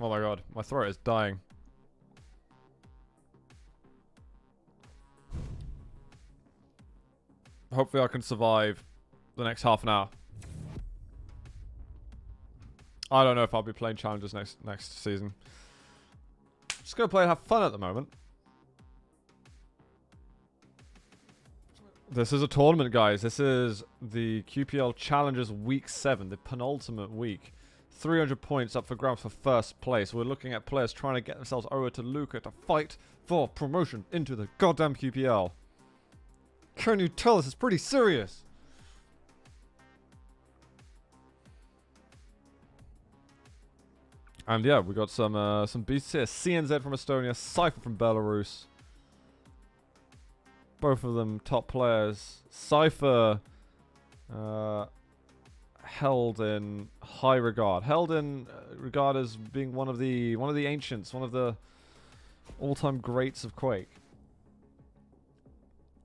Oh my god, my throat is dying. Hopefully I can survive the next half an hour. I don't know if I'll be playing challenges next season. Just gonna play and have fun at the moment. This is a tournament, guys. This is the QPL Challenges Week 7, the penultimate week. 300 points up for grabs for first place. We're looking at players trying to get themselves over to Lucca to fight for promotion into the goddamn QPL. Can you tell this is pretty serious? And yeah, we got some beasts here. CNZ from Estonia, Cypher from Belarus. Both of them top players. Cypher held in high regard. Held in regard as being one of the ancients, one of the all-time greats of Quake.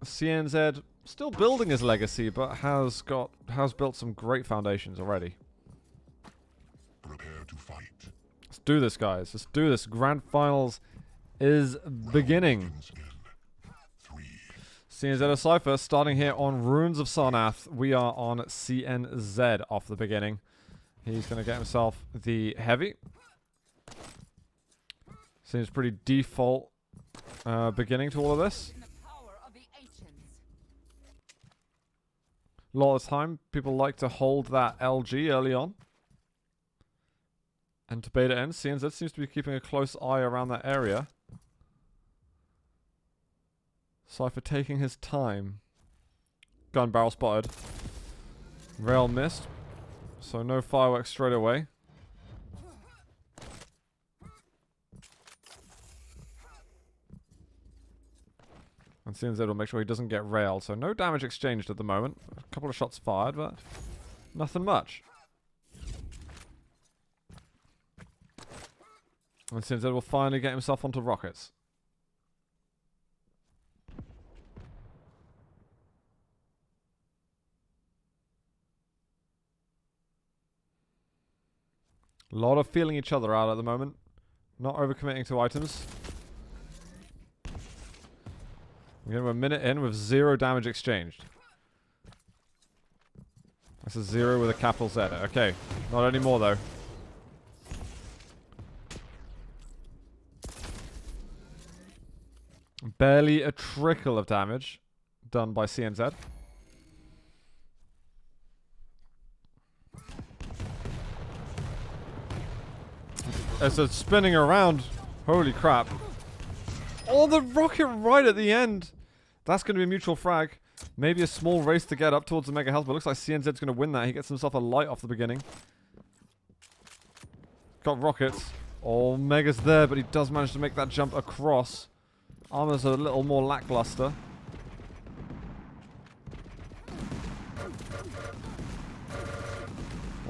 CNZ still building his legacy, but has built some great foundations already. Prepare to fight. Let's do this, guys. Let's do this. Grand Finals is beginning. CNZ of Cypher starting here on Ruins of Sarnath. We are on CNZ off the beginning. He's going to get himself the heavy. Seems pretty default beginning to all of this. A lot of the time, people like to hold that LG early on. And to beta end, CNZ seems to be keeping a close eye around that area. Cypher taking his time. Gun barrel spotted. Rail missed. So no fireworks straight away. And CNZ will make sure he doesn't get railed. So no damage exchanged at the moment. A couple of shots fired, but nothing much. And CNZ will finally get himself onto rockets. A lot of feeling each other out at the moment. Not overcommitting to items. We're getting a minute in with 0 damage exchanged. That's a 0 with a capital Z. Okay, not anymore though. Barely a trickle of damage done by CNZ. As it's spinning around. Holy crap. Oh, the rocket right at the end. That's going to be a mutual frag. Maybe a small race to get up towards the mega health, but it looks like CNZ's going to win that. He gets himself a light off the beginning. Got rockets. Oh, Mega's there, but he does manage to make that jump across. Armor's a little more lackluster.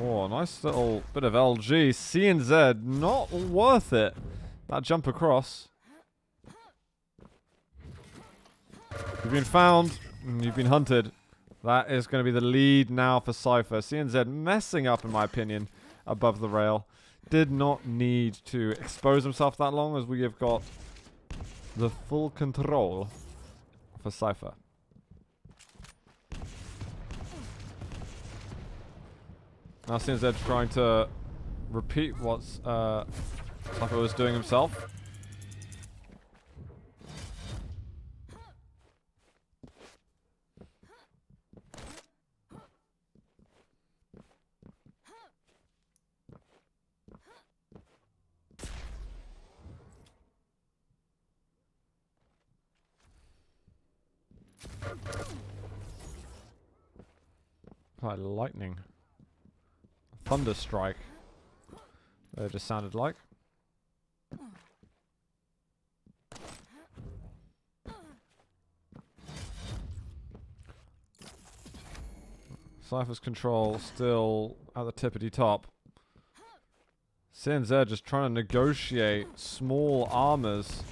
Oh, nice little bit of LG. CNZ, not worth it. That jump across. You've been found. And you've been hunted. That is going to be the lead now for Cypher. CNZ messing up, in my opinion, above the rail. Did not need to expose himself that long, as we have got the full control for Cypher. Now CNZ trying to repeat what Cypher was doing himself. Like lightning. Thunder strike. It just sounded like. Cypher's control still at the tippity top. CNZ just trying to negotiate small armors.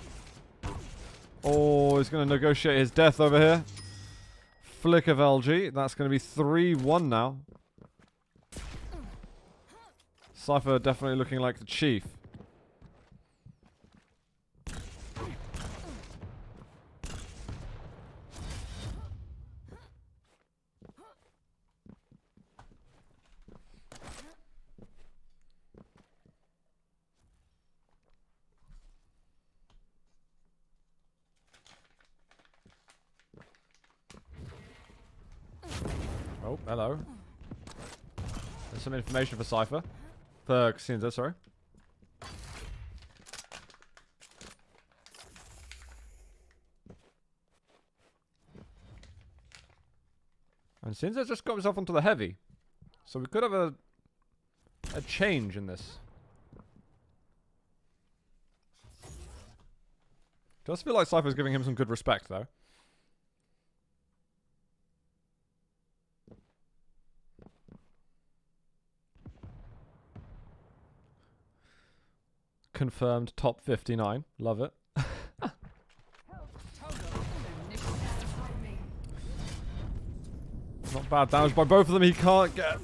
Oh, he's going to negotiate his death over here. Flick of LG. That's going to be 3-1 now. Cypher definitely looking like the chief. Oh, hello. There's some information for Cypher. For CNZ, sorry. And CNZ just got himself onto the heavy. So we could have a change in this. Does feel like Cypher's giving him some good respect, though. Confirmed top 59. Love it. Not bad damage by both of them. He can't get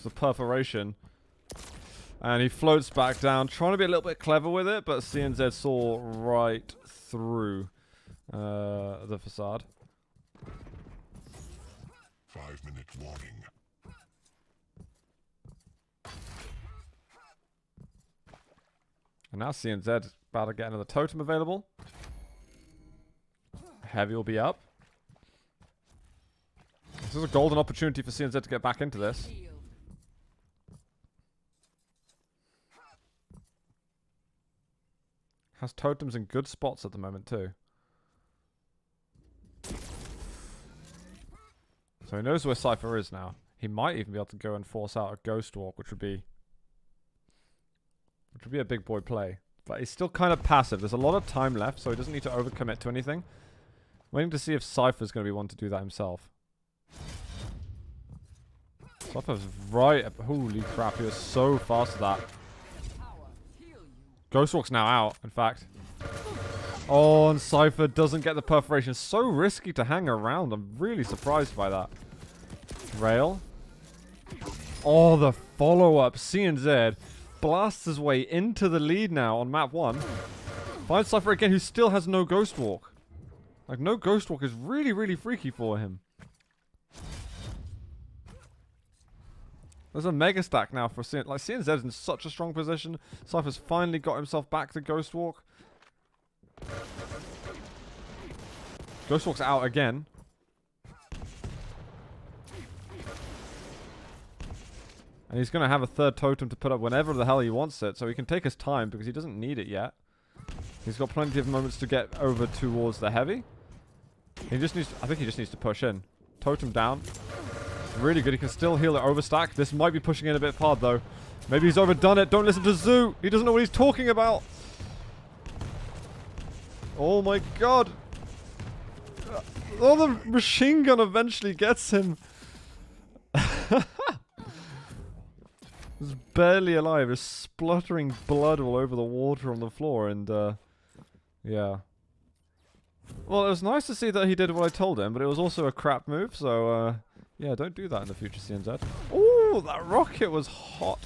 the perforation. And he floats back down, trying to be a little bit clever with it, but CNZ saw right through the facade. 5-minute warning. And now CNZ about to get another totem available. Heavy will be up. This is a golden opportunity for CNZ to get back into this. Has totems in good spots at the moment too. So he knows where Cypher is now. He might even be able to go and force out a Ghost Walk, which would be a big boy play. But he's still kind of passive. There's a lot of time left, so he doesn't need to overcommit to anything. Waiting to see if Cypher's going to be one to do that himself. Cypher's right. Holy crap, he was so fast at that. Ghostwalk's now out, in fact. Oh, and Cypher doesn't get the perforation. So risky to hang around. I'm really surprised by that. Rail. Oh, the follow-up. CNZ blasts his way into the lead now on map 1. Finds Cypher again, who still has no Ghostwalk. Like, no Ghostwalk is really, really freaky for him. There's a mega stack now for CNZ. Like, CNZ's in such a strong position. Cypher's finally got himself back to Ghostwalk. Ghostwalk's out again. And he's going to have a third totem to put up whenever the hell he wants it. So he can take his time because he doesn't need it yet. He's got plenty of moments to get over towards the heavy. He just needs to, I think he just needs to push in. Totem down. Really good. He can still heal the overstack. This might be pushing in a bit hard though. Maybe he's overdone it. Don't listen to Zoo. He doesn't know what he's talking about. Oh my god. Oh, the machine gun eventually gets him. He's barely alive. There's spluttering blood all over the water on the floor and yeah. Well, it was nice to see that he did what I told him, but it was also a crap move, so yeah, don't do that in the future, CNZ. Ooh, that rocket was hot.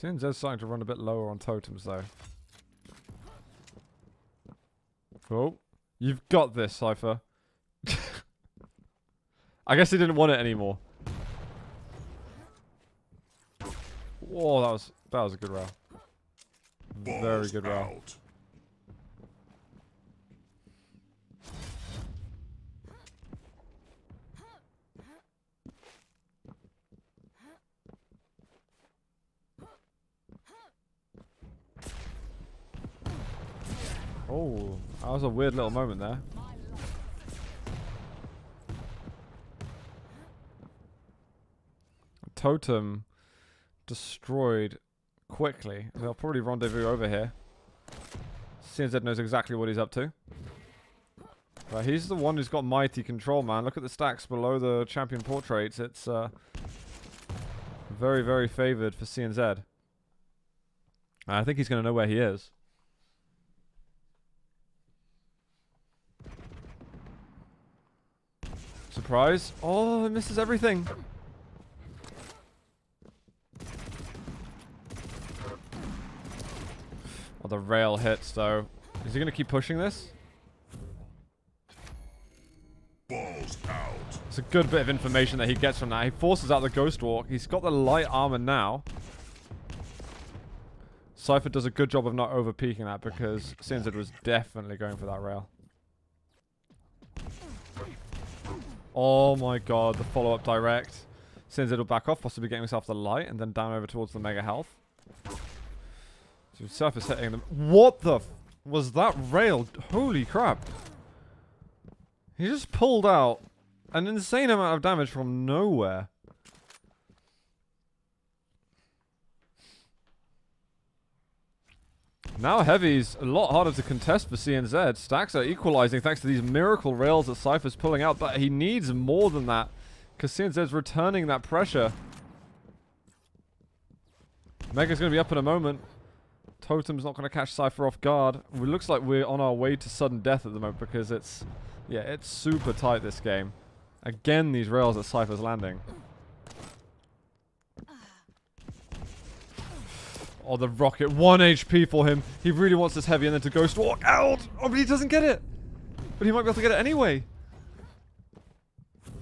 CNZ's starting to run a bit lower on totems, though. Oh, you've got this, Cypher. I guess he didn't want it anymore. Whoa, that was a good round. Very good round. Oh, that was a weird little moment there. Totem destroyed quickly. They'll probably rendezvous over here. CNZ knows exactly what he's up to. But he's the one who's got mighty control, man. Look at the stacks below the champion portraits. It's very, very favored for CNZ. And I think he's going to know where he is. Surprise. Oh, it misses everything. Oh, the rail hits, though. Is he going to keep pushing this? Balls out. It's a good bit of information that he gets from that. He forces out the Ghost Walk. He's got the light armor now. Cypher does a good job of not over-peaking that because CNZ was definitely going for that rail. Oh my god, the follow-up direct. CNZ will back off, possibly getting himself the light, and then down over towards the mega health. So Cypher's hitting them. What the was that rail? Holy crap. He just pulled out an insane amount of damage from nowhere. Now Heavy's a lot harder to contest for CNZ. Stacks are equalizing thanks to these miracle rails that Cypher's pulling out, but he needs more than that because CNZ's returning that pressure. Mega's going to be up in a moment. Totem's not going to catch Cypher off guard. It looks like we're on our way to sudden death at the moment because it's, yeah, it's super tight this game. Again, these rails that Cypher's landing. Oh, the rocket. 1 HP for him. He really wants this heavy and then to ghost walk out. Oh, but he doesn't get it. But he might be able to get it anyway.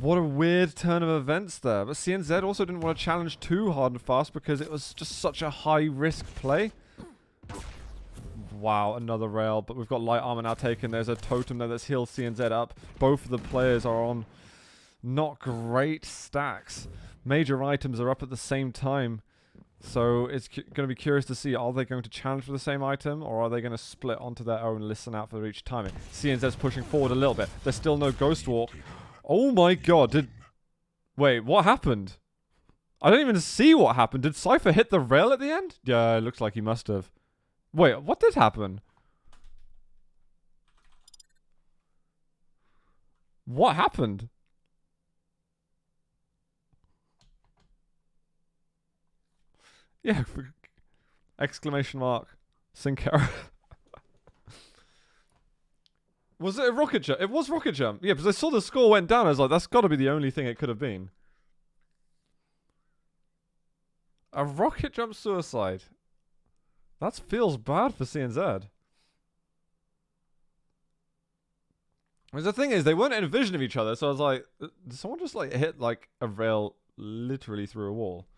What a weird turn of events there. But CNZ also didn't want to challenge too hard and fast because it was just such a high-risk play. Wow, another rail. But we've got light armor now taken. There's a totem there that's healed CNZ up. Both of the players are on not great stacks. Major items are up at the same time. So it's going to be curious to see, are they going to challenge for the same item or are they going to split onto their own, listen out for each timing? CNZ's pushing forward a little bit. There's still no ghost walk. Oh my god, wait, what happened? I don't even see what happened. Did Cypher hit the rail at the end? Yeah, it looks like he must have. Wait, what did happen? What happened? Yeah, exclamation mark. Sync error. Was it a rocket jump? It was rocket jump. Yeah, because I saw the score went down. I was like, that's got to be the only thing it could have been. A rocket jump suicide. That feels bad for CNZ. Because the thing is, they weren't in vision of each other, so I was like, did someone just like hit like a rail literally through a wall?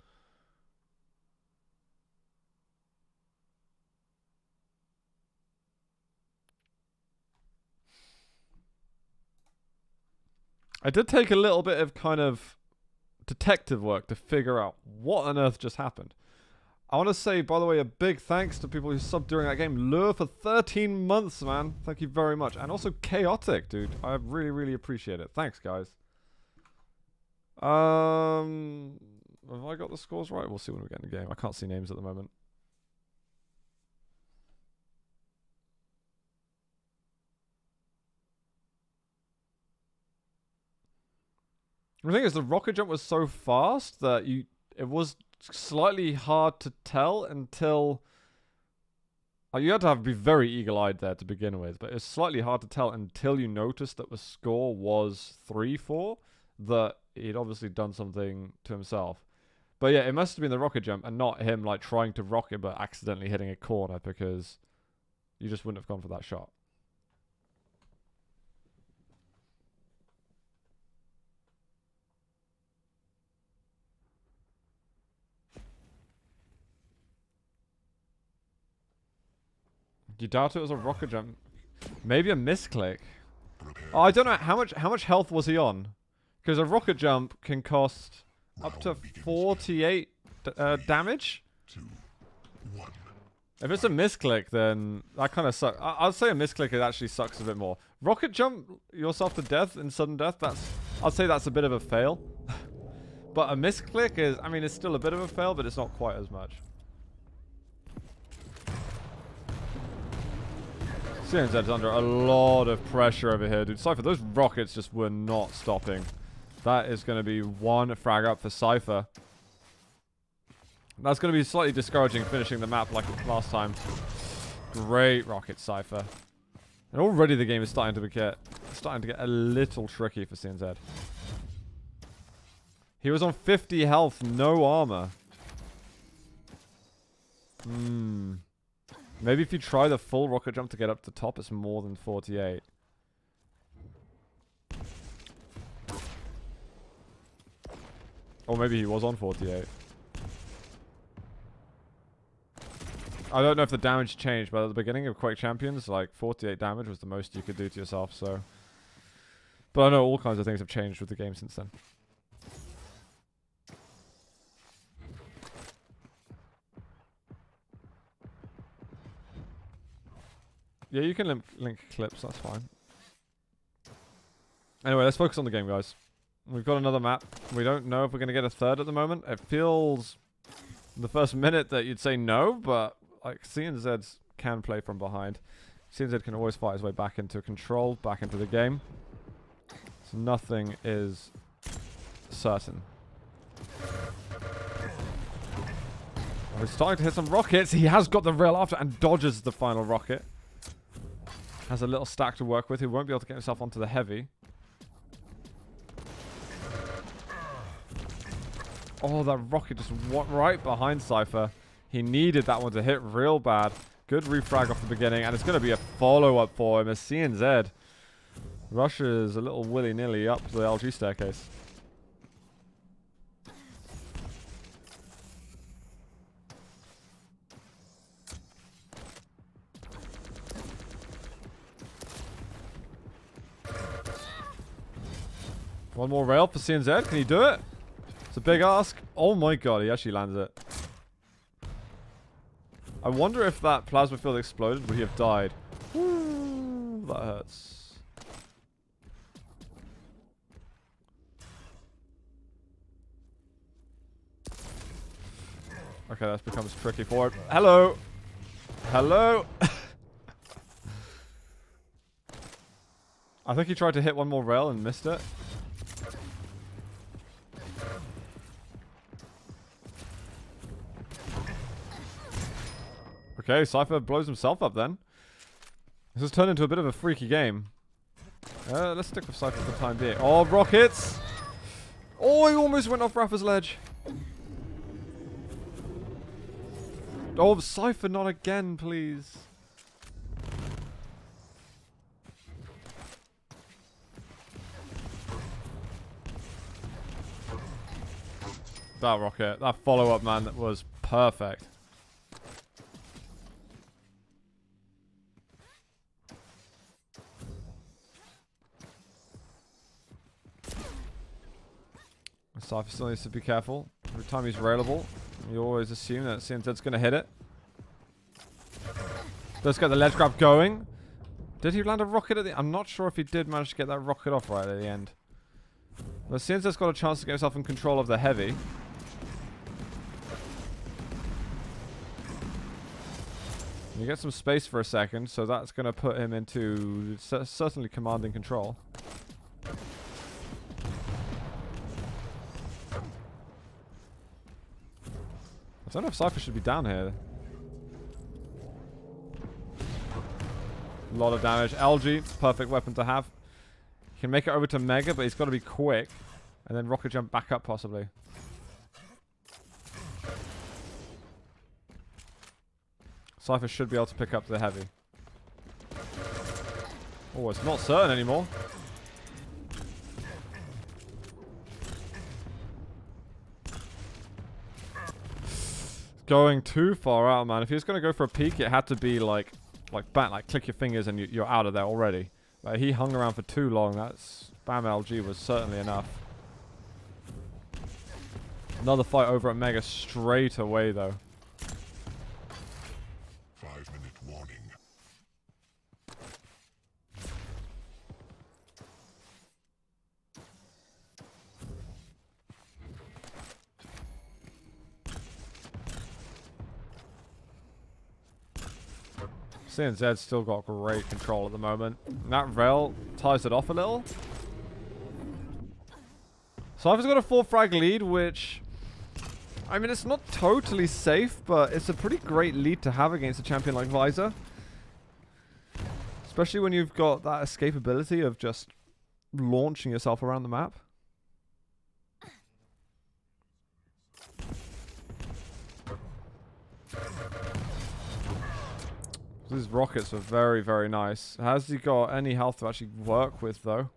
I did take a little bit of kind of detective work to figure out what on earth just happened. I want to say, by the way, a big thanks to people who subbed during that game. Lure for 13 months, man. Thank you very much. And also Chaotic, dude. I really, really appreciate it. Thanks, guys. Have I got the scores right? We'll see when we get in the game. I can't see names at the moment. The thing is, the rocket jump was so fast that it was slightly hard to tell until... you had to be very eagle-eyed there to begin with, but it's slightly hard to tell until you noticed that the score was 3-4, that he'd obviously done something to himself. But yeah, it must have been the rocket jump and not him like trying to rocket but accidentally hitting a corner because you just wouldn't have gone for that shot. You doubt it was a rocket jump? Maybe a misclick. Oh, I don't know how much health was he on, because a rocket jump can cost up to 48 damage. 2, 1. If it's a misclick, then that kind of sucks. I'd say a misclick, it actually sucks a bit more. Rocket jump yourself to death in sudden death, I'd say that's a bit of a fail. But a misclick is, I mean, it's still a bit of a fail, but it's not quite as much. CNZ's under a lot of pressure over here, dude. Cypher, those rockets just were not stopping. That is going to be one frag up for Cypher. That's going to be slightly discouraging finishing the map like last time. Great rocket, Cypher. And already the game is starting to get a little tricky for CNZ. He was on 50 health, no armor. Maybe if you try the full rocket jump to get up to the top, it's more than 48. Or maybe he was on 48. I don't know if the damage changed, but at the beginning of Quake Champions, like 48 damage was the most you could do to yourself, so. But I know all kinds of things have changed with the game since then. Yeah, you can link clips, that's fine. Anyway, let's focus on the game, guys. We've got another map. We don't know if we're going to get a third at the moment. It feels the first minute that you'd say no, but like CNZ can play from behind. CNZ can always fight his way back into control, back into the game. So nothing is certain. Oh, he's starting to hit some rockets. He has got the rail after and dodges the final rocket. Has a little stack to work with. He won't be able to get himself onto the heavy. Oh, that rocket just went right behind Cypher. He needed that one to hit real bad. Good refrag off the beginning, and it's going to be a follow-up for him as CNZ rushes a little willy-nilly up the LG staircase. One more rail for CNZ. Can he do it? It's a big ask. Oh my god, he actually lands it. I wonder if that plasma field exploded, would he have died? Ooh, that hurts. Okay, that becomes tricky for him. Hello! Hello! I think he tried to hit one more rail and missed it. Okay, Cypher blows himself up then. This has turned into a bit of a freaky game. Let's stick with Cypher for the time being. Oh, rockets! Oh, he almost went off Rafa's ledge. Oh, Cypher, not again, please. That rocket, that follow-up, man, that was perfect. Cypher still needs to be careful. Every time he's railable, you always assume that CNZ's going to hit it. Let's get the ledge grab going. Did he land a rocket at the end? I'm not sure if he did manage to get that rocket off right at the end. But CNZ's got a chance to get himself in control of the heavy. You get some space for a second, so that's going to put him into certainly commanding control. I don't know if Cypher should be down here. A lot of damage. LG, perfect weapon to have. He can make it over to Mega, but he's got to be quick. And then rocket jump back up, possibly. Cypher should be able to pick up the heavy. Oh, it's not certain anymore. Going too far out, man. If he was going to go for a peek, it had to be like click your fingers and you're out of there already. But he hung around for too long. That spam LG was certainly enough. Another fight over at Mega straight away, though. 5-minute warning. CNZ's still got great control at the moment. That rail ties it off a little. Cypher's got a 4-frag lead, which... I mean, it's not totally safe, but it's a pretty great lead to have against a champion like Visor. Especially when you've got that escapability of just launching yourself around the map. These rockets are very, very nice. Has he got any health to actually work with, though?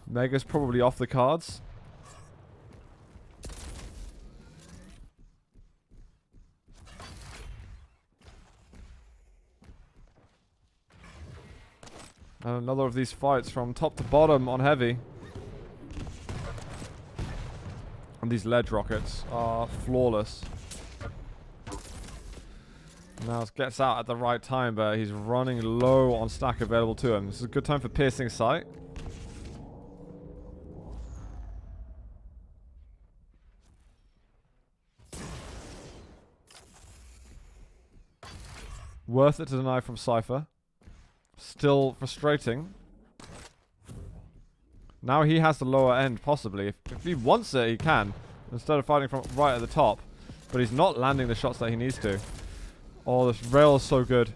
Mega's probably off the cards. And another of these fights from top to bottom on heavy. And these ledge rockets are flawless. Now it gets out at the right time, but he's running low on stack available to him. This is a good time for piercing sight. Worth it to deny from Cypher. Still frustrating. Now he has the lower end, possibly. If he wants it, he can. Instead of fighting from right at the top. But he's not landing the shots that he needs to. Oh, this rail is so good.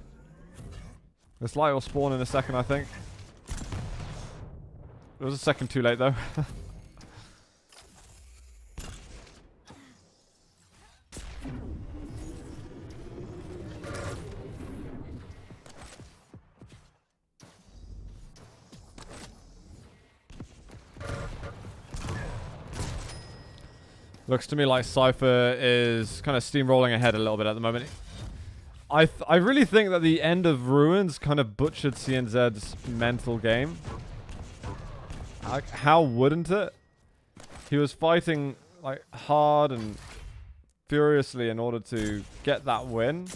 This light will spawn in a second, I think. It was a second too late, though. Looks to me like Cypher is kind of steamrolling ahead a little bit at the moment. I really think that the end of Ruins kind of butchered CNZ's mental game. Like, how wouldn't it? He was fighting like hard and furiously in order to get that win.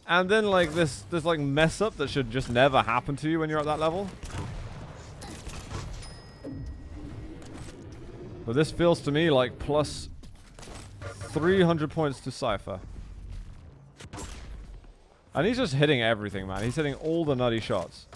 And then like this like mess up that should just never happen to you when you're at that level. But this feels to me like plus 300 points to Cypher. And he's just hitting everything, man. He's hitting all the nutty shots.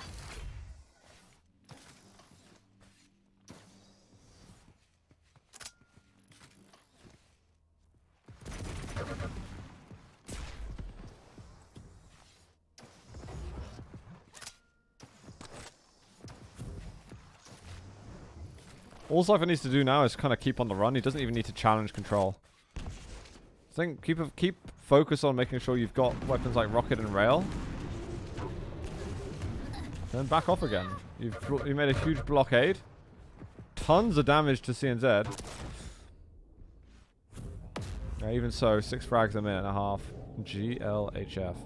All Cypher needs to do now is kind of keep on the run. He doesn't even need to challenge control. I think keep focus on making sure you've got weapons like rocket and rail. Then back off again. You made a huge blockade. Tons of damage to CNZ. Yeah, even so, 6 frags a minute and a half. GLHF.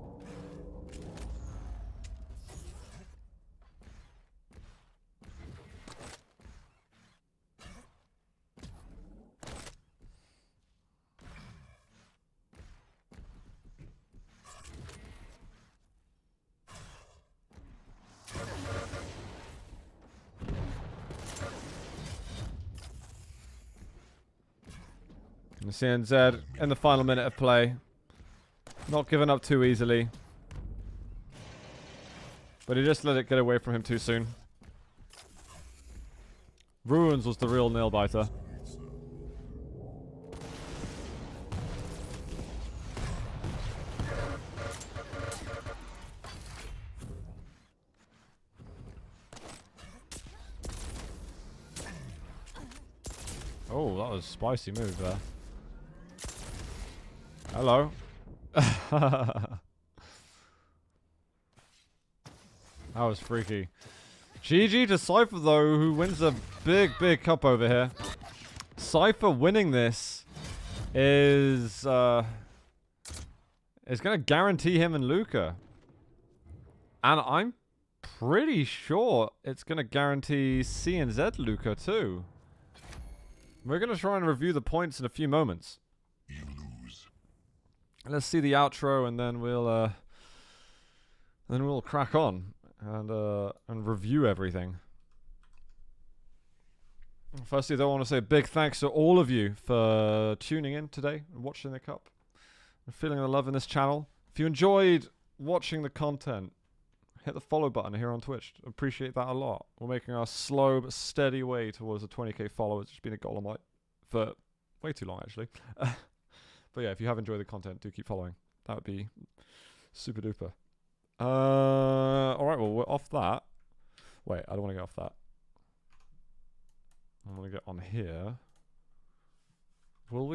And CNZ in the final minute of play. Not giving up too easily. But he just let it get away from him too soon. Ruins was the real nail biter. Oh, that was a spicy move there. Hello. That was freaky. GG to Cypher, though, who wins a big cup over here. Cypher winning this is going to guarantee him and Lucca. And I'm pretty sure it's going to guarantee CNZ Lucca, too. We're going to try and review the points in a few moments. You lose. Let's see the outro, and then we'll crack on and review everything. Firstly, though, I want to say a big thanks to all of you for tuning in today and watching the cup and feeling the love in this channel. If you enjoyed watching the content, hit the follow button here on Twitch. Appreciate that a lot. We're making our slow but steady way towards the 20k followers. It's been a goal of mine for way too long, actually. But yeah, if you have enjoyed the content, do keep following. That would be super duper. Alright, well, we're off that. Wait, I don't want to get off that. I want to get on here. When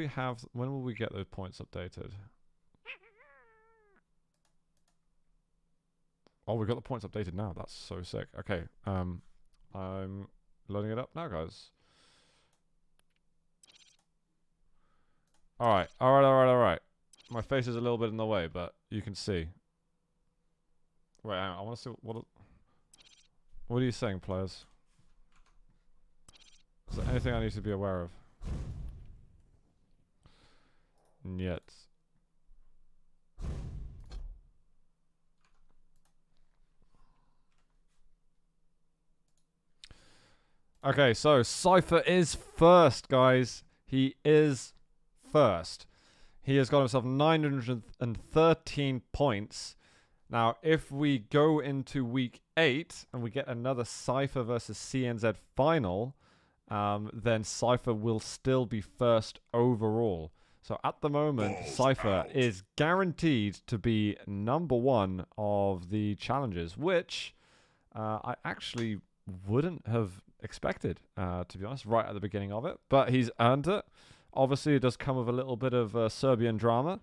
will we get those points updated? Oh, we got the points updated now. That's so sick. Okay, I'm loading it up now, guys. Alright. My face is a little bit in the way, but you can see. Wait, I want to see what... What are you saying, players? Is there anything I need to be aware of? Yet. Okay, so Cypher is first, guys. He is first. He has got himself 913 points. Now, if we go into week 8 and we get another Cypher versus CNZ final, then Cypher will still be first overall. So at the moment, Cypher is guaranteed to be #1 of the challenges, which I actually wouldn't have expected, to be honest, right at the beginning of it. But he's earned it. Obviously, it does come with a little bit of Serbian drama,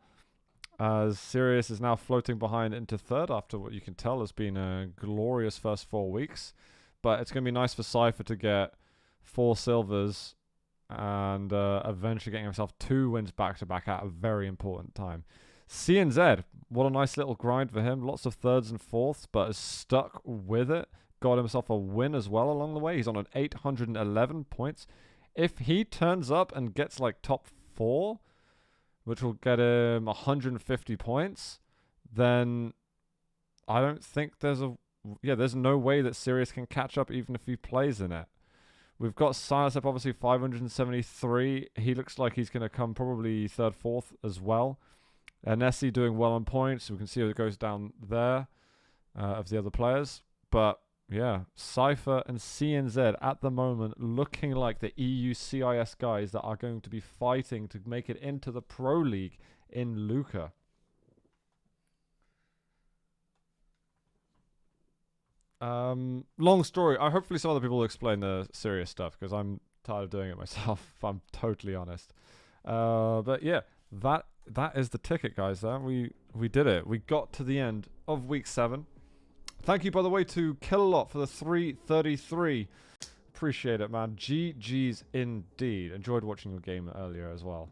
as CIS is now floating behind into third after what you can tell has been a glorious first 4 weeks. But it's going to be nice for Cypher to get 4 silvers and eventually getting himself 2 wins back-to-back at a very important time. CNZ, what a nice little grind for him. Lots of thirds and fourths, but is stuck with it. Got himself a win as well along the way. He's on an 811 points. If he turns up and gets like top 4, which will get him 150 points, then I don't think there's no way that CIS can catch up even if he plays in it. We've got CIS up obviously 573. He looks like he's going to come probably 3rd, 4th as well. Nessie doing well on points. We can see how it goes down there of the other players. But yeah, Cypher and CNZ at the moment looking like the EU CIS guys that are going to be fighting to make it into the Pro League in Lucca. Long story. Hopefully some other people will explain the serious stuff because I'm tired of doing it myself, if I'm totally honest. But yeah, that is the ticket, guys. We did it. We got to the end of week 7. Thank you, by the way, to Killalot for the 333. Appreciate it, man. GG's indeed. Enjoyed watching your game earlier as well.